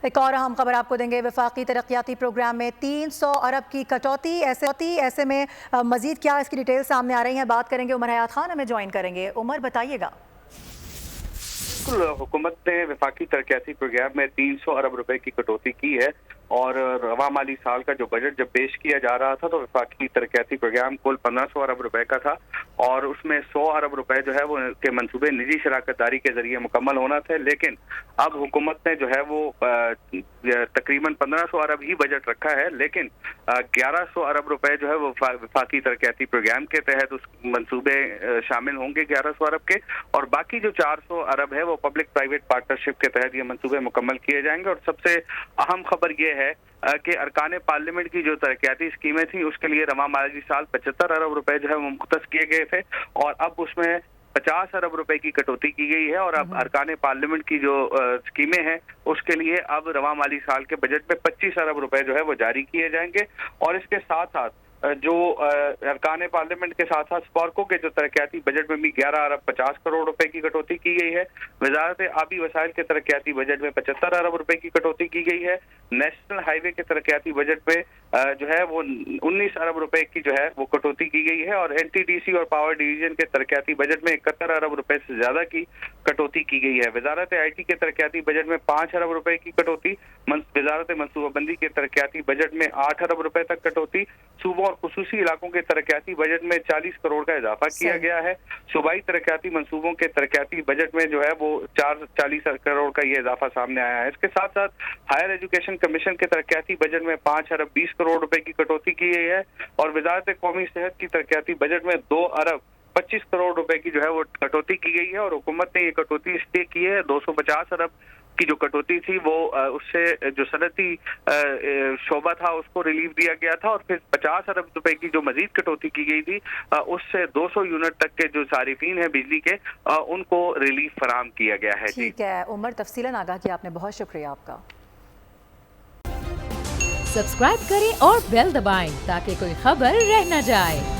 एक और अहम खबर आपको देंगे। वफाकी तरक्याती प्रोग्राम में 300 अरब की कटौती। ऐसे में मजीद क्या इसकी डिटेल सामने आ रही हैं, बात करेंगे। उमर हयात खान हमें ज्वाइन करेंगे। उमर, बताइएगा। हुकूमत ने वफाकी तरक्याती प्रोग्राम में 300 अरब रुपए की कटौती की है और रवा माली साल का जो बजट जब पेश किया जा रहा था तो वफाकी तरक्याती प्रोग्राम कुल 1500 अरब रुपए का था और उसमें 100 अरब रुपए जो है वो के मंसूबे निजी शराकतदारी के जरिए मुकम्मल होना थे। लेकिन अब हुकूमत ने जो है वो तकरीबन 1500 अरब ही बजट रखा है, लेकिन 1100 अरब रुपए जो है वो वफाकी तरक्याती प्रोग्राम के तहत उस मंसूबे शामिल होंगे 1100 अरब के, और बाकी जो 400 अरब है वो पब्लिक प्राइवेट पार्टनरशिप के तहत ये मंसूबे मुकम्मल किए जाएंगे। और सबसे अहम खबर ये है कि अरकान पार्लियामेंट की जो तरक्याती स्कीमें थी उसके लिए रवा माली साल 75 अरब रुपए जो है वो मुख्तस किए गए थे और अब उसमें 50 अरब रुपए की कटौती की गई है और अब अरकान पार्लियामेंट की जो स्कीमें हैं उसके लिए अब रवा माली साल के बजट में 25 अरब रुपए जो है वो जारी किए जाएंगे। और इसके साथ साथ जो अरकान पार्लियामेंट के साथ साथ स्पार्को के जो तरक्याती बजट में भी 11 अरब 50 करोड़ रुपए की कटौती की गई है। वजारत आबी वसाइल के तरक्याती बजट में 75 अरब रुपए की कटौती की गई है। नेशनल हाईवे के तरक्याती बजट में जो है वो 19 अरब रुपए की जो है वो कटौती की गई है और एनटीडीसी और पावर डिवीजन के तरक्याती बजट में 71 अरब रुपए से ज्यादा की कटौती की गई है। वजारत आईटी के तरक्याती बजट में 5 अरब रुपए की कटौती, वजारत मनसूबाबंदी के तरक्याती बजट में 8 अरब रुपए तक कटौती, सूबों और खुसूसी इलाकों के तरक्याती बजट में 40 करोड़ का इजाफा किया गया है। सूबाई तरक्याती मंसूबों के तरक्याती बजट में जो है वो 40 करोड़ का ये इजाफा सामने आया है। इसके साथ साथ हायर एजुकेशन कमीशन के तरक्याती बजट में 5 अरब 20 करोड़ रुपए की कटौती की गई है और वजारत कौमी सेहत की तरक्याती बजट में 2 अरब 25 करोड़ रुपए की जो है वो कटौती की गई है। और हुकूमत ने ये कटौती इसलिए की है, 250 अरब की जो कटौती थी वो उससे जो सनती शोबा था उसको रिलीफ दिया गया था और फिर 50 अरब रुपए की जो मजीद कटौती की गई थी उससे 200 यूनिट तक के जो सारिफीन है बिजली के उनको रिलीफ फराम किया गया है। ठीक है उमर, तफसीलन आगाह किया आपने, बहुत शुक्रिया आपका। सब्सक्राइब करें और बेल दबाएं ताकि कोई खबर रह न जाए।